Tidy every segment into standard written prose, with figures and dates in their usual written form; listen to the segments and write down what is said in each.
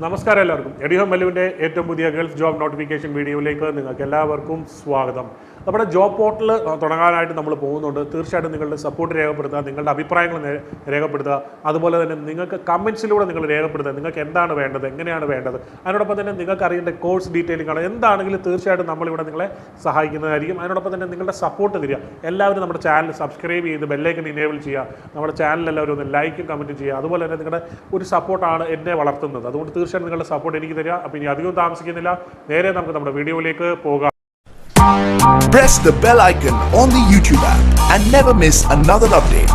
നമസ്കാരം എല്ലാവർക്കും. എഡിഹോം മല്ലുവിൻ്റെ ഏറ്റവും പുതിയ ഗൾഫ് ജോബ് നോട്ടിഫിക്കേഷൻ വീഡിയോയിലേക്ക് നിങ്ങൾക്ക് എല്ലാവർക്കും സ്വാഗതം. നമ്മുടെ ജോബ് പോർട്ടൽ തുടങ്ങാനായിട്ട് നമ്മൾ പോകുന്നുണ്ട്. തീർച്ചയായിട്ടും നിങ്ങളുടെ സപ്പോർട്ട് രേഖപ്പെടുത്തുക, നിങ്ങളുടെ അഭിപ്രായങ്ങൾ രേഖപ്പെടുത്തുക, അതുപോലെ തന്നെ നിങ്ങൾക്ക് കമൻസിലൂടെ നിങ്ങൾ രേഖപ്പെടുത്തുക. നിങ്ങൾക്ക് എന്താണ് വേണ്ടത്, എങ്ങനെയാണ് വേണ്ടത്, അതിനോടൊപ്പം തന്നെ നിങ്ങൾക്ക് അറിയേണ്ട കോഴ്സ് ഡീറ്റെയിലുകൾ എന്താണെങ്കിലും തീർച്ചയായിട്ടും നമ്മളിവിടെ നിങ്ങളെ സഹായിക്കുന്നതായിരിക്കും. അതിനോടൊപ്പം തന്നെ നിങ്ങളുടെ സപ്പോർട്ട് തരിക. എല്ലാവരും നമ്മുടെ ചാനൽ സബ്സ്ക്രൈബ് ചെയ്ത് ബെല്ലൈക്കൺ ഇനേബിൾ ചെയ്യുക. നമ്മുടെ ചാനൽ എല്ലാവരും ഒന്ന് ലൈക്കും കമൻറ്റും ചെയ്യുക. അതുപോലെ തന്നെ നിങ്ങളുടെ ഒരു സപ്പോർട്ടാണ് എന്നെ വളർത്തുന്നത്. അതുകൊണ്ട് തീർച്ചയായിട്ടും നിങ്ങളുടെ സപ്പോർട്ട് എനിക്ക് തരിക. അപ്പോൾ ഇനി അധികം താമസിക്കുന്നില്ല, നേരെ നമുക്ക് നമ്മുടെ വീഡിയോയിലേക്ക് പോകാം. Press the bell icon on the YouTube app and never miss another update.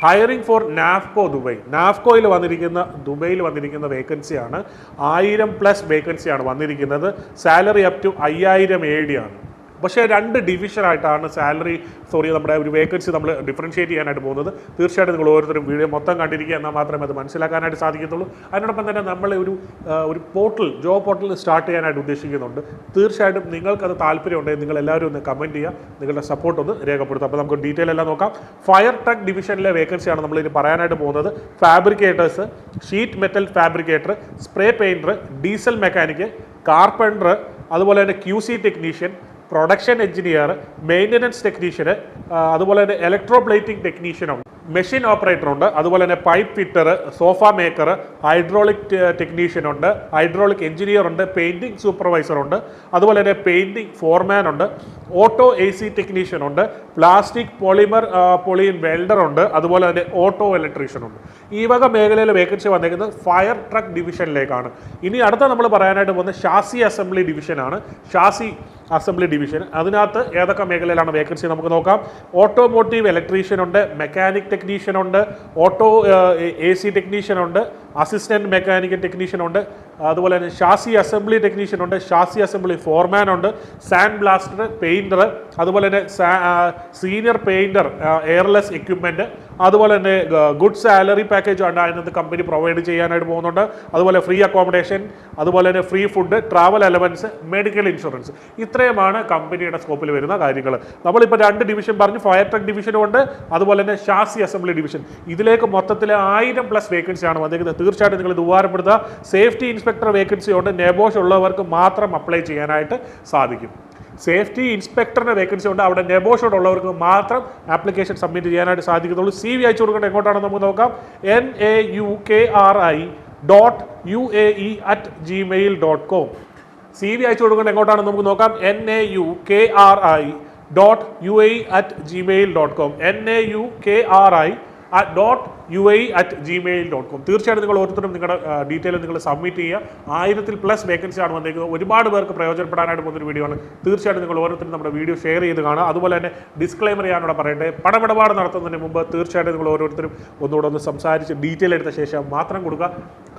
Hiring for Nafco Dubai. നാഫ്കോയിൽ ദുബൈയിൽ വന്നിരിക്കുന്ന വേക്കൻസിയാണ്. 1000+ വേക്കൻസിയാണ് വന്നിരിക്കുന്നത്. സാലറി അപ് ടു 5000 AD ആണ്. പക്ഷേ 2 ഡിവിഷനായിട്ടാണ് നമ്മുടെ ഒരു വേക്കൻസി നമ്മൾ ഡിഫറൻഷ്യേറ്റ് ചെയ്യാനായിട്ട് പോകുന്നത്. തീർച്ചയായിട്ടും നിങ്ങൾ ഓരോരുത്തരും വീഡിയോ മൊത്തം കണ്ടിരിക്കുക, എന്നാൽ മാത്രമേ അത് മനസ്സിലാക്കാനായിട്ട് സാധിക്കത്തുള്ളൂ. അതിനോടൊപ്പം തന്നെ നമ്മൾ ഒരു ജോബ് പോർട്ടൽ സ്റ്റാർട്ട് ചെയ്യാനായിട്ട് ഉദ്ദേശിക്കുന്നുണ്ട്. തീർച്ചയായിട്ടും നിങ്ങൾക്കത് താല്പര്യമുണ്ടെങ്കിൽ നിങ്ങൾ എല്ലാവരും ഒന്ന് കമൻറ്റ് ചെയ്യുക, നിങ്ങളുടെ സപ്പോർട്ട് ഒന്ന് രേഖപ്പെടുത്തുക. അപ്പോൾ നമുക്ക് ഡീറ്റെയിൽ എല്ലാം നോക്കാം. ഫയർ ട്രക്ക് ഡിവിഷനിലെ വേക്കൻസിയാണ് നമ്മളിനി പറയാനായിട്ട് പോകുന്നത്. Fabricators, sheet metal fabricator, spray painter, diesel mechanic, carpenter, അതുപോലെ തന്നെ QC technician, production engineer, maintenance technician, അതുപോലെ തന്നെ ഇലക്ട്രോ പ്ലേറ്റിംഗ് ടെക്നീഷ്യനുണ്ട്, മെഷീൻ ഓപ്പറേറ്റർ ഉണ്ട്, അതുപോലെ തന്നെ pipe fitter, sofa maker, hydraulic technician ഉണ്ട്, ഹൈഡ്രോളിക് എഞ്ചിനീയർ ഉണ്ട്, പെയിൻറ്റിംഗ് സൂപ്പർവൈസർ ഉണ്ട്, അതുപോലെ തന്നെ പെയിൻറ്റിംഗ് ഫോർമാൻ ഉണ്ട്, ഓട്ടോ AC ടെക്നീഷ്യൻ ഉണ്ട്, പ്ലാസ്റ്റിക് പോളിയൻ വെൽഡർ ഉണ്ട്, അതുപോലെ തന്നെ ഓട്ടോ ഇലക്ട്രീഷ്യൻ ഉണ്ട്. ഈ വക മേഖലയിൽ വേക്കൻസി വന്നേക്കുന്നത് ഫയർ ട്രക്ക് ഡിവിഷനിലേക്കാണ്. ഇനി അടുത്ത നമ്മൾ പറയാനായിട്ട് പോകുന്നത് ഷാസി അസംബ്ലി ഡിവിഷനാണ്. ഷാസി അസംബ്ലി ഡിവിഷൻ, അതിനകത്ത് ഏതൊക്കെ മേഖലയിലാണ് വേക്കൻസി നമുക്ക് നോക്കാം. ഓട്ടോമോട്ടീവ് ഇലക്ട്രീഷ്യൻ ഉണ്ട്, മെക്കാനിക് ടെക്നീഷ്യൻ ഉണ്ട്, ഓട്ടോ AC ടെക്നീഷ്യൻ ഉണ്ട്, അസിസ്റ്റൻറ്റ് മെക്കാനിക്കൽ ടെക്നീഷ്യൻ ഉണ്ട്, അതുപോലെ തന്നെ ഷാസി അസംബ്ലി ടെക്നീഷ്യൻ ഉണ്ട്, ഷാസി അസംബ്ലി ഫോർമാൻ ഉണ്ട്, സാൻഡ് ബ്ലാസ്റ്റർ, പെയിൻറ്റർ, അതുപോലെ തന്നെ സീനിയർ പെയിൻറ്റർ, എയർലെസ് എക്യുപ്മെൻറ്റ്, അതുപോലെ തന്നെ ഗുഡ് സാലറി പാക്കേജ് ആണ് അതിനകത്ത് കമ്പനി പ്രൊവൈഡ് ചെയ്യാനായിട്ട് പോകുന്നുണ്ട്. അതുപോലെ ഫ്രീ അക്കോമഡേഷൻ, അതുപോലെ തന്നെ free food, travel allowance, medical insurance. ഇത്രയുമാണ് കമ്പനിയുടെ സ്കോപ്പിൽ വരുന്ന കാര്യങ്ങൾ. നമ്മളിപ്പോൾ 2 ഡിവിഷൻ പറഞ്ഞു, ഫയർ ട്രക്ക് ഡിവിഷനും ഉണ്ട്, അതുപോലെ തന്നെ ഷാസി അസംബ്ലി ഡിവിഷൻ. ഇതിലേക്ക് മൊത്തത്തിൽ 1000+ വേക്കൻസിയാണ് വന്നിരിക്കുന്നത്. തീർച്ചയായിട്ടും നിങ്ങൾ ഇത് ഉപകാരപ്പെടുത്തുക. സേഫ്റ്റി ഇൻസ്പെക്ടർ വേക്കൻസി ഉണ്ട്, നെബോഷ് ഉള്ളവർക്ക് മാത്രം അപ്ലൈ ചെയ്യാനായിട്ട് സാധിക്കും. സേഫ്റ്റി ഇൻസ്പെക്ടറിൻ്റെ വേക്കൻസി ഉണ്ട്, അവിടെ നെബോഷോടുള്ളവർക്ക് മാത്രം ആപ്ലിക്കേഷൻ സബ്മിറ്റ് ചെയ്യാനായിട്ട് സാധിക്കത്തുള്ളൂ. CV അയച്ചു കൊടുക്കേണ്ട എങ്ങോട്ടാണെന്ന് നമുക്ക് നോക്കാം. NAUKRI.UAE@gmail.com. CV അയച്ചു കൊടുക്കേണ്ട എങ്ങോട്ടാണെന്ന് നമുക്ക് നോക്കാം. NAUKRI.UAE@gmail.com. NAUKRI.UAE@gmail.com. തീർച്ചയായിട്ടും നിങ്ങൾ ഓരോരുത്തരും നിങ്ങളുടെ ഡീറ്റെയിൽ നിങ്ങൾ സബ്മിറ്റ് ചെയ്യുക. 1000+ വേക്കൻസിയാണ് വന്നിരിക്കുന്നത്. ഒരുപാട് പേർക്ക് പ്രയോജനപ്പെടാനായിട്ട് പോകുന്നൊരു വീഡിയോ ആണ്. തീർച്ചയായിട്ടും നിങ്ങൾ ഓരോരുത്തരും നമ്മുടെ വീഡിയോ ഷെയർ ചെയ്ത് കാണുക. അതുപോലെ തന്നെ ഡിസ്ക്ലൈമർ ചെയ്യാനോടെ പറയട്ടെ, പണമിടപാട് നടത്തുന്നതിന് മുമ്പ് തീർച്ചയായിട്ടും നിങ്ങൾ ഓരോരുത്തരും ഒന്നുകൂടെ സംസാരിച്ച് ഡീറ്റെയിൽ എടുത്ത ശേഷം മാത്രം കൊടുക്കുക.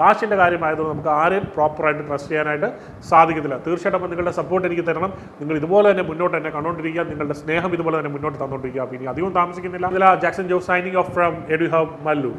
കാശിൻ്റെ കാര്യമായതുകൊണ്ട് നമുക്ക് ആരെയും പ്രോപ്പറായിട്ട് ട്രസ്റ്റ് ചെയ്യാനായിട്ട് സാധിക്കത്തില്ല. തീർച്ചയായിട്ടും നിങ്ങളുടെ സപ്പോർട്ട് എനിക്ക് തരണം. നിങ്ങൾ ഇതുപോലെ തന്നെ മുന്നോട്ട് തന്നെ കണ്ടുകൊണ്ടിരിക്കുക, നിങ്ങളുടെ സ്നേഹം ഇതുപോലെ തന്നെ മുന്നോട്ട് തന്നുകൊണ്ടിരിക്കുക. അപ്പോൾ ഇനി അധികം താമസിക്കുന്നില്ല. Jackson Jose signing off from Educ mallu.